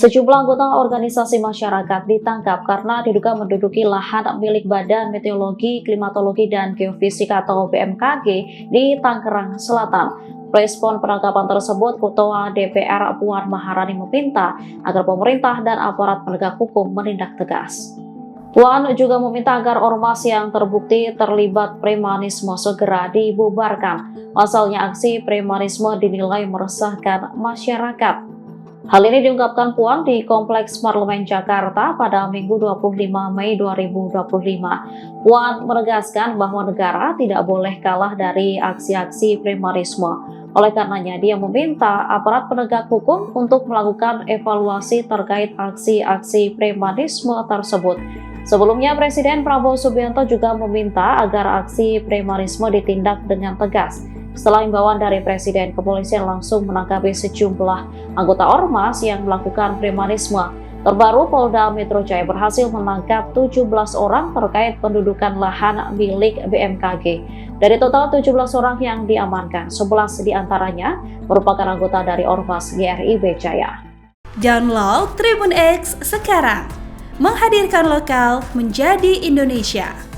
Sejumlah anggota organisasi masyarakat ditangkap karena diduga menduduki lahan milik Badan Meteorologi, Klimatologi, dan Geofisika atau BMKG di Tangerang Selatan. Respon penangkapan tersebut, Ketua DPR Puan Maharani meminta agar pemerintah dan aparat penegak hukum menindak tegas. Puan juga meminta agar ormas yang terbukti terlibat premanisme segera dibubarkan. Pasalnya aksi premanisme dinilai meresahkan masyarakat. Hal ini diungkapkan Puan di Kompleks Parlemen Jakarta pada Minggu 25 Mei 2025. Puan menegaskan bahwa negara tidak boleh kalah dari aksi-aksi premanisme. Oleh karenanya, dia meminta aparat penegak hukum untuk melakukan evaluasi terkait aksi-aksi premanisme tersebut. Sebelumnya, Presiden Prabowo Subianto juga meminta agar aksi premanisme ditindak dengan tegas. Setelah imbauan dari Presiden, kepolisian langsung menangkapi sejumlah anggota ormas yang melakukan premanisme. Terbaru, Polda Metro Jaya berhasil menangkap 17 orang terkait pendudukan lahan milik BMKG. Dari total 17 orang yang diamankan, 11 diantaranya merupakan anggota dari ormas GRIB Jaya. Download Tribun X sekarang, menghadirkan lokal menjadi Indonesia.